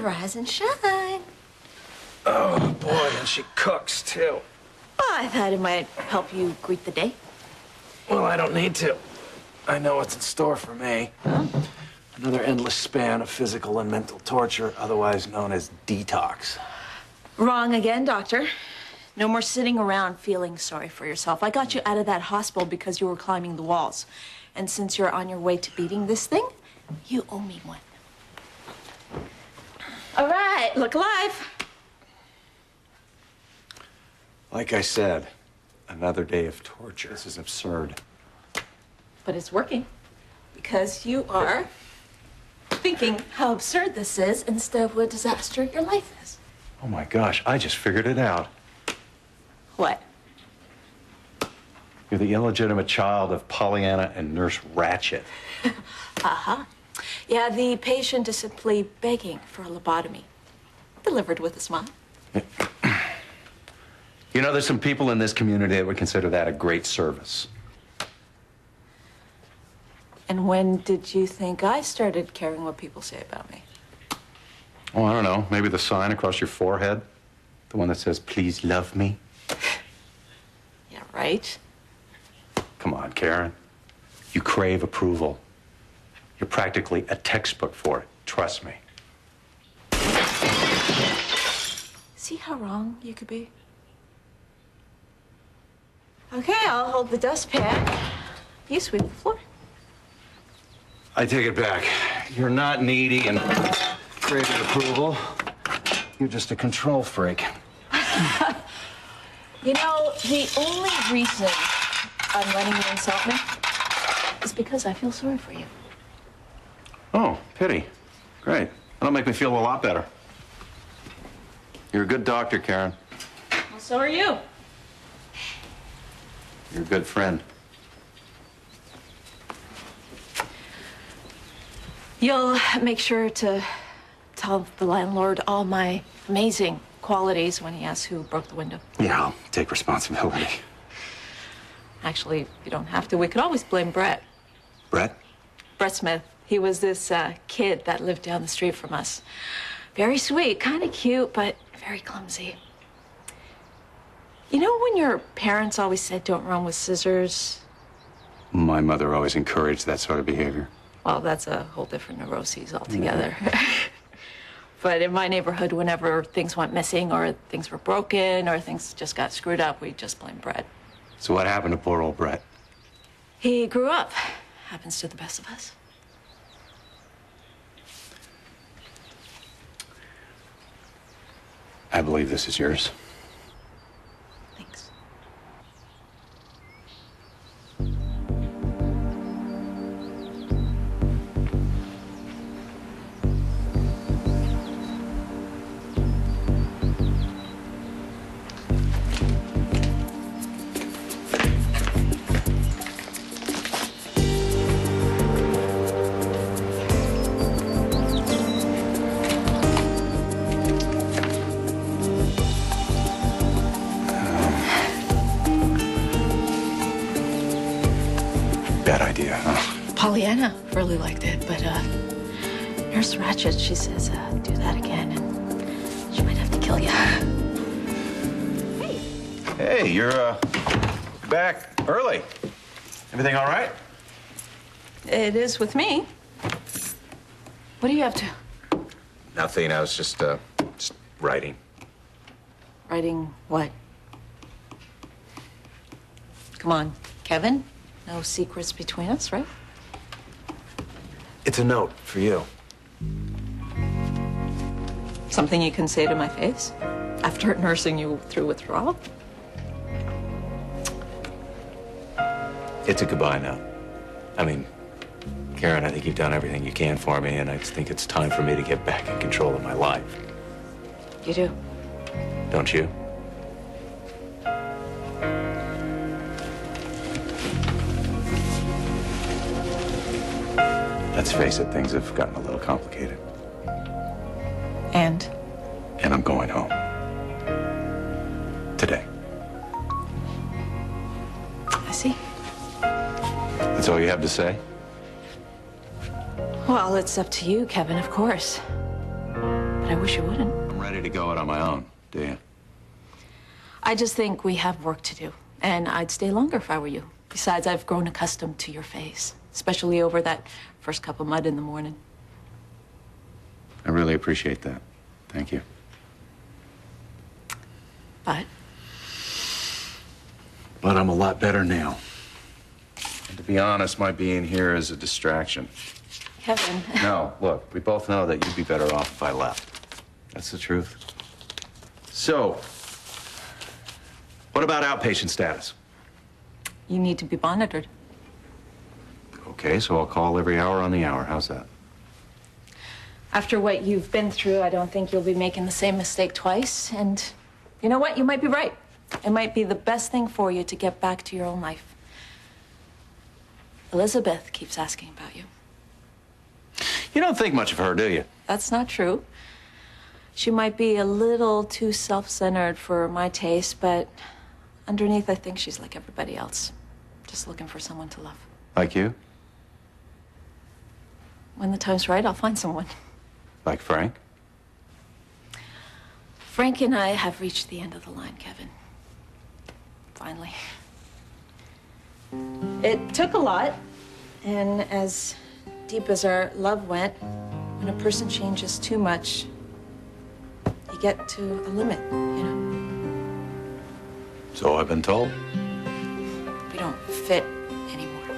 Rise and shine. Oh, boy, and she cooks, too. Well, I thought it might help you greet the day. Well, I don't need to. I know what's in store for me. Huh? Another endless span of physical and mental torture, otherwise known as detox. Wrong again, doctor. No more sitting around feeling sorry for yourself. I got you out of that hospital because you were climbing the walls. And since you're on your way to beating this thing, you owe me one. All right, look alive. Like I said, another day of torture. This is absurd. But it's working because you are thinking how absurd this is instead of what a disaster your life is. Oh my gosh, I just figured it out. What? You're the illegitimate child of Pollyanna and Nurse Ratched. Uh-huh. Yeah, the patient is simply begging for a lobotomy. Delivered with a smile. You know, there's some people in this community that would consider that a great service. And when did you think I started caring what people say about me? Oh, I don't know. Maybe the sign across your forehead? The one that says, "Please love me." Yeah, right. Come on, Karen. You crave approval. You're practically a textbook for it. Trust me. See how wrong you could be? Okay, I'll hold the dustpan. You sweep the floor. I take it back. You're not needy and craving approval. You're just a control freak. You know, the only reason I'm letting you insult me is because I feel sorry for you. Oh, pity. Great. That'll make me feel a lot better. You're a good doctor, Karen. Well, so are you. You're a good friend. You'll make sure to tell the landlord all my amazing qualities when he asks who broke the window. Yeah, I'll take responsibility. Actually, you don't have to. We could always blame Brett. Brett? Brett Smith. He was this kid that lived down the street from us. Very sweet, kind of cute, but very clumsy. You know when your parents always said don't run with scissors? My mother always encouraged that sort of behavior. Well, that's a whole different neuroses altogether. But in my neighborhood, whenever things went missing or things were broken or things just got screwed up, we just blamed Brett. So what happened to poor old Brett? He grew up. Happens to the best of us. I believe this is yours. Thanks. Bad idea, huh? Pollyanna really liked it, but Nurse Ratched, she says, do that again, and she might have to kill you. Hey. Hey, you're back early. Everything all right? It is with me. What are you up to? Nothing. I was just writing. Writing what? Come on, Kevin. No secrets between us, right? It's a note for you. Something you can say to my face after nursing you through withdrawal? It's a goodbye note. I mean, Karen, I think you've done everything you can for me, and I just think it's time for me to get back in control of my life. You do? Don't you? Let's face it, things have gotten a little complicated. And? And I'm going home. Today. I see. That's all you have to say? Well, it's up to you, Kevin, of course. but I wish you wouldn't. I'm ready to go out on my own, do you? I just think we have work to do, and I'd stay longer if I were you. Besides, I've grown accustomed to your face, especially over that first cup of mud in the morning. I really appreciate that. Thank you. But I'm a lot better now. And to be honest, my being here is a distraction. Kevin. No, look, we both know that you'd be better off if I left. That's the truth. So, what about outpatient status? You need to be monitored. Okay, so I'll call every hour on the hour. How's that? After what you've been through, I don't think you'll be making the same mistake twice. And you know what? You might be right. It might be the best thing for you to get back to your own life. Elizabeth keeps asking about you. You don't think much of her, do you? That's not true. She might be a little too self-centered for my taste, but underneath, I think she's like everybody else. Just looking for someone to love. Like you? When the time's right, I'll find someone. Like Frank? Frank and I have reached the end of the line, Kevin. Finally. It took a lot, and as deep as our love went, when a person changes too much, you get to a limit, you know? So I've been told. We don't fit anymore.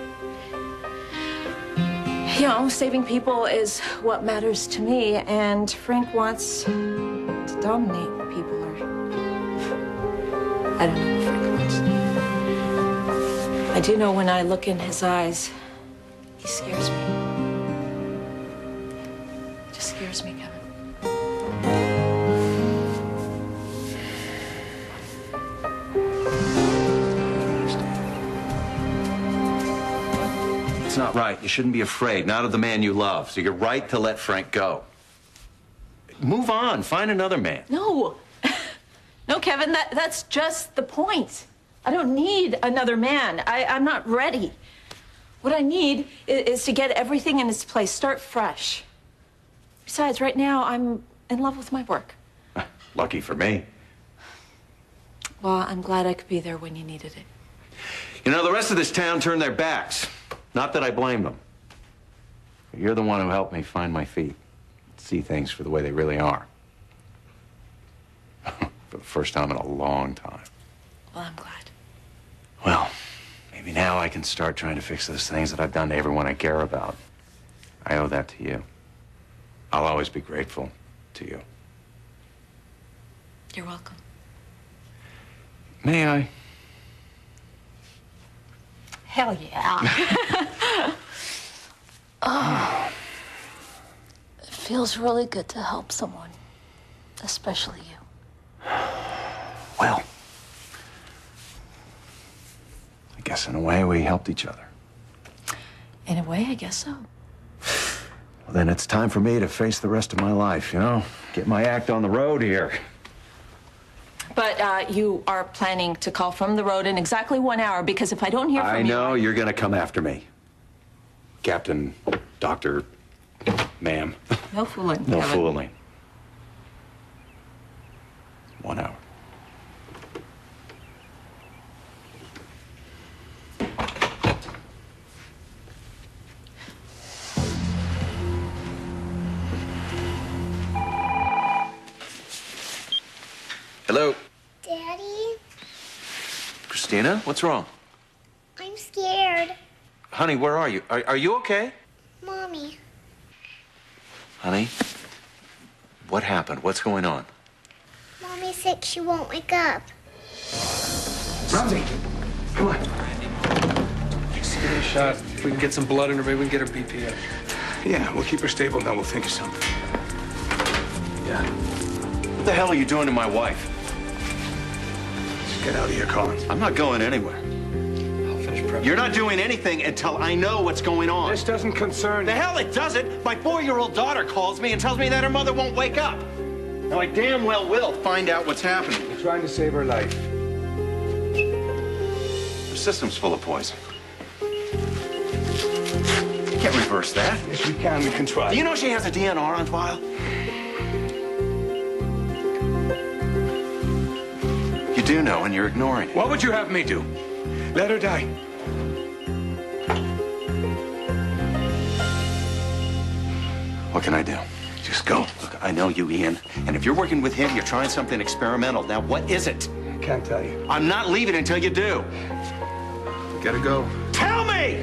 You know, saving people is what matters to me, and Frank wants to dominate people, or I don't know what Frank wants. I do know when I look in his eyes, he scares me. He just scares me, Kevin. It's not right. You shouldn't be afraid, not of the man you love. So you're right to let Frank go. Move on. Find another man. No. No, Kevin, that's just the point. I don't need another man. I'm not ready. What I need is to get everything in its place, start fresh. Besides, right now, I'm in love with my work. Lucky for me. Well, I'm glad I could be there when you needed it. You know, the rest of this town turned their backs. Not that I blame them. But you're the one who helped me find my feet. See things for the way they really are. For the first time in a long time. Well, I'm glad. Well, maybe now I can start trying to fix those things that I've done to everyone I care about. I owe that to you. I'll always be grateful to you. You're welcome. May I? Hell yeah. Oh. It feels really good to help someone, especially you. Well, I guess in a way we helped each other. In a way, I guess so. Well, then it's time for me to face the rest of my life, you know? Get my act on the road here. But you are planning to call from the road in exactly 1 hour, because if I don't hear from you... I know you're gonna come after me. Captain, Doctor, ma'am. No fooling, No Kevin. fooling. 1 hour. Hello? Daddy, Christina, what's wrong? I'm scared. Honey, where are you? Are you okay? Mommy, Honey, what happened? What's going on? Mommy's sick. She won't wake up. Ramsey, come on. Just give her a shot. If we can get some blood in her, maybe we can get her BP up. Yeah, we'll keep her stable, then we'll think of something. Yeah. What the hell are you doing to my wife? Just get out of here, Collins. I'm not going anywhere. I'll finish prepping. You're not doing anything until I know what's going on. This doesn't concern The you. hell it doesn't! My 4-year-old daughter calls me and tells me that her mother won't wake up. Now I damn well will find out what's happening. We're trying to save her life. Her system's full of poison. You can't reverse that. Yes, we can. We can try. Do you know she has a DNR on file? do know, and you're ignoring it. What would you have me do? Let her die. What can I do? Just go. Look, I know you, Ian, and if you're working with him, you're trying something experimental. Now, what is it? I can't tell you. I'm not leaving until you do. We gotta go. Tell me!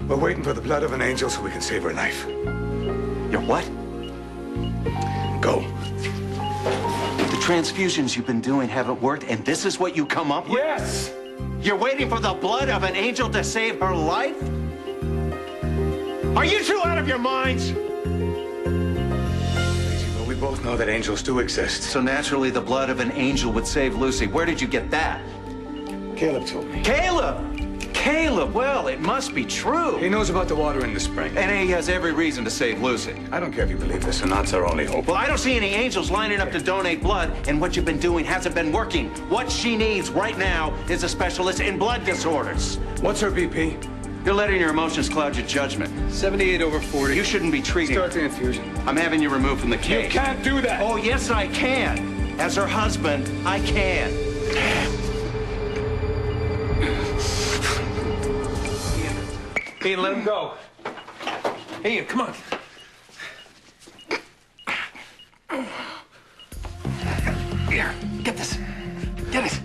We're waiting for the blood of an angel so we can save her life. You're what? Go. The transfusions you've been doing haven't worked, and this is what you come up with? Yes! You're waiting for the blood of an angel to save her life? Are you two out of your minds? Well, we both know that angels do exist. So naturally, the blood of an angel would save Lucy. Where did you get that? Caleb told me. Caleb! Caleb, well, it must be true. He knows about the water in the spring. And he has every reason to save Lucy. I don't care if you believe this or not, it's our only hope. Well, I don't see any angels lining up to donate blood, and what you've been doing hasn't been working. What she needs right now is a specialist in blood disorders. What's her BP? You're letting your emotions cloud your judgment. 78/40. You shouldn't be treating Start the infusion. I'm having you removed from the You case. can't do that! Oh, yes, I can. As her husband, I can. Ian, let him go. Ian, come on. Here, get this. Get it.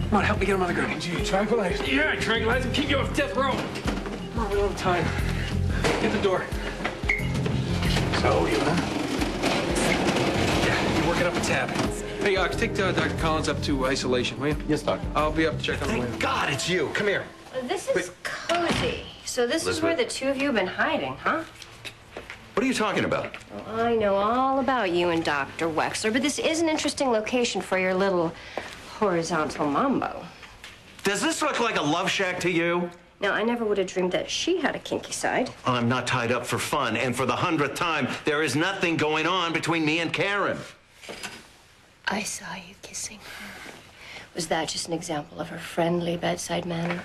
Come on, help me get him on the gurney. Gee, tranquilize. Yeah, tranquilize him. Keep you off death row. Come on, we don't have time. Get the door. So, you know? Yeah, you're working up a tab. Hey, take Dr. Collins up to isolation, will you? Yes, doctor. I'll be up to check on the way. Thank God it's you. Come here. This is cozy. So this is where the two of you have been hiding, huh? What are you talking about? Well, I know all about you and Dr. Wexler, but this is an interesting location for your little horizontal mambo. Does this look like a love shack to you? Now, I never would have dreamed that she had a kinky side. I'm not tied up for fun, and for the 100th time, there is nothing going on between me and Karen. I saw you kissing her. Was that just an example of her friendly bedside manner?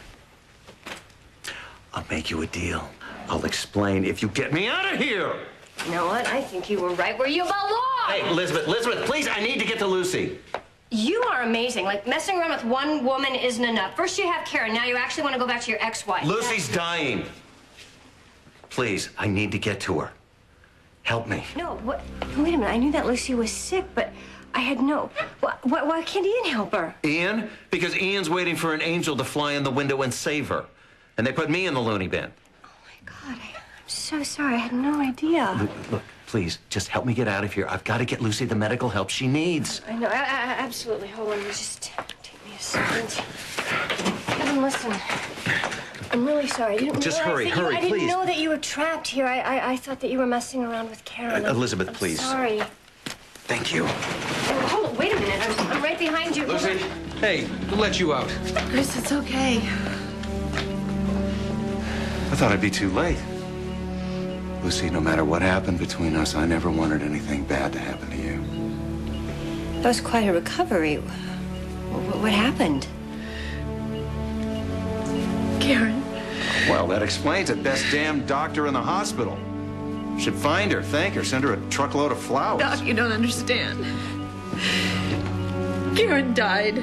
I'll make you a deal. I'll explain if you get me out of here. You know what? I think you were right where you belong. Hey, Elizabeth, please, I need to get to Lucy. You are amazing. Like, messing around with one woman isn't enough. First you have Karen, now you actually want to go back to your ex-wife. Lucy's dying. Please, I need to get to her. Help me. No, what? Wait a minute. I knew that Lucy was sick, but I had no... Why can't Ian help her? Ian? Because Ian's waiting for an angel to fly in the window and save her. And they put me in the loony bin. Oh, my God. I'm so sorry. I had no idea. Look, please, just help me get out of here. I've got to get Lucy the medical help she needs. I know. Absolutely. Hold on. Just take me a second. Kevin, listen. I'm really sorry. I didn't Just realize hurry, I didn't please. know that you were trapped here. I thought that you were messing around with Karen. Elizabeth, I'm please. Sorry. Thank you. Oh, hold on. Wait a minute. I'm right behind you. Hold Lucy, on. hey, we'll let you out. Chris, it's okay. I thought I'd be too late. Lucy, no matter what happened between us, I never wanted anything bad to happen to you. That was quite a recovery. What happened? Karen. Well, that explains it. Best damn doctor in the hospital. Should find her, thank her, send her a truckload of flowers. Doc, you don't understand. Karen died.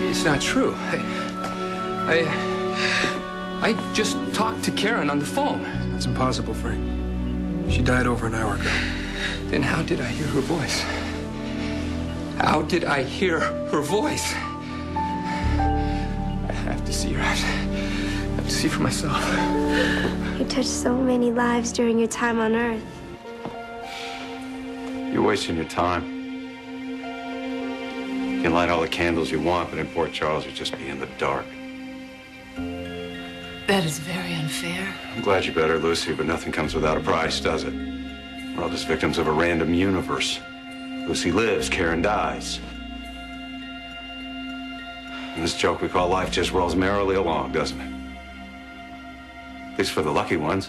It's not true. I just talked to Karen on the phone. That's impossible, Frank. She died over an hour ago. Then how did I hear her voice? How did I hear her voice? I have to see her. I have to see for myself. You touched so many lives during your time on Earth. You're wasting your time. You can light all the candles you want, but in Port Charles, you'll just be in the dark. That is very unfair. I'm glad you're better, Lucy, but nothing comes without a price, does it? We're all just victims of a random universe. Lucy lives, Karen dies. And this joke we call life just rolls merrily along, doesn't it? At least for the lucky ones.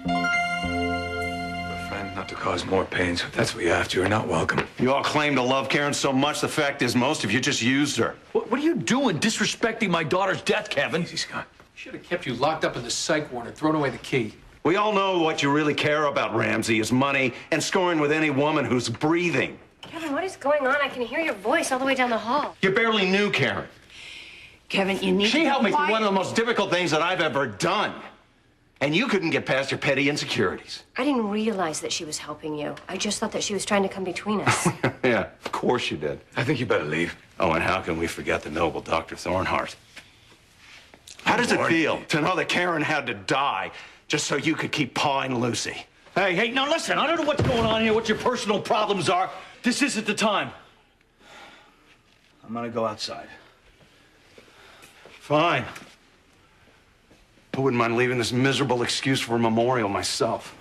A friend, not to cause more pain, so if that's what you're after, you're not welcome. You all claim to love Karen so much. The fact is, most of you just used her. What are you doing disrespecting my daughter's death, Kevin? Easy, Scott. Should have kept you locked up in the psych ward and thrown away the key. We all know what you really care about, Ramsey, is money and scoring with any woman who's breathing. Kevin, what is going on? I can hear your voice all the way down the hall. You barely knew Karen. Kevin, you need to She be helped me through quiet. one of the most difficult things that I've ever done. And you couldn't get past your petty insecurities. I didn't realize that she was helping you. I just thought that she was trying to come between us. Yeah, of course you did. I think you better leave. Oh, and how can we forget the noble Dr. Thornhart? How does it Lord. feel to know that Karen had to die just so you could keep pawing Lucy? Hey, now listen, I don't know what's going on here, what your personal problems are. This isn't the time. I'm gonna go outside. Fine. I wouldn't mind leaving this miserable excuse for a memorial myself.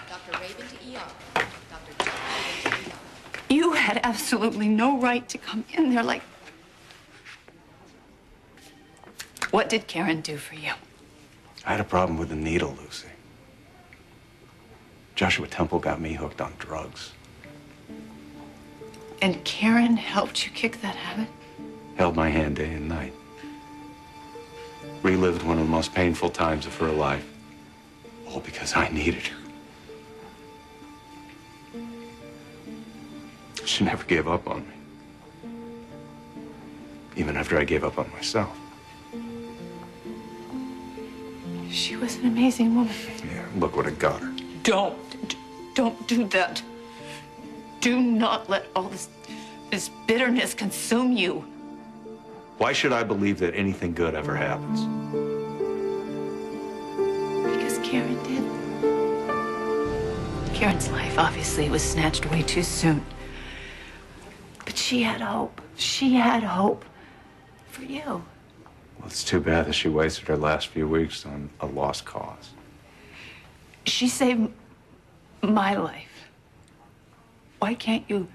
Dr. Raven to ER. Dr. John Raven to ER. You had absolutely no right to come in there like... What did Karen do for you? I had a problem with the needle, Lucy. Joshua Temple got me hooked on drugs. And Karen helped you kick that habit? Held my hand day and night. Relived one of the most painful times of her life. All because I needed her. She never gave up on me. Even after I gave up on myself. She was an amazing woman. Yeah, look what it got her. Don't do that. Do not let all this bitterness consume you. Why should I believe that anything good ever happens? Because Karen did. Karen's life obviously was snatched away too soon. But she had hope. She had hope for you. Well, it's too bad that she wasted her last few weeks on a lost cause. She saved my life. Why can't you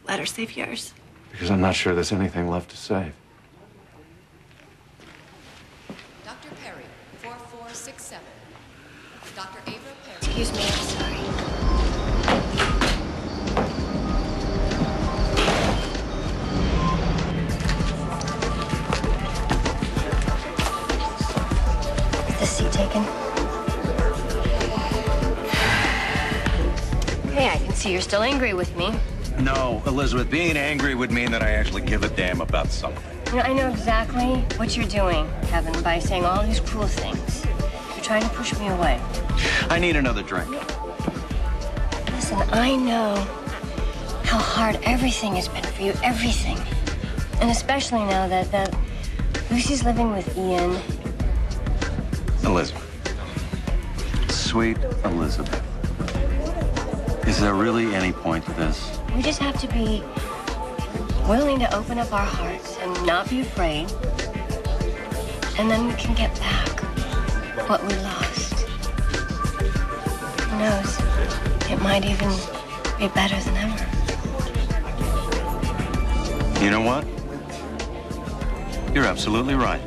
let her save yours? Because I'm not sure there's anything left to save. Dr. Perry, 4467. Dr. Ava Perry. Excuse me, I'm sorry. Is the seat taken? Hey, I can see you're still angry with me. No, Elizabeth, being angry would mean that I actually give a damn about something. You know, I know exactly what you're doing, Kevin, by saying all these cruel things. You're trying to push me away. I need another drink. Listen, I know how hard everything has been for you, everything. And especially now that Lucy's living with Ian. Elizabeth. Sweet Elizabeth. Is there really any point to this? We just have to be willing to open up our hearts and not be afraid. And then we can get back what we lost. Who knows? It might even be better than ever. You know what? You're absolutely right.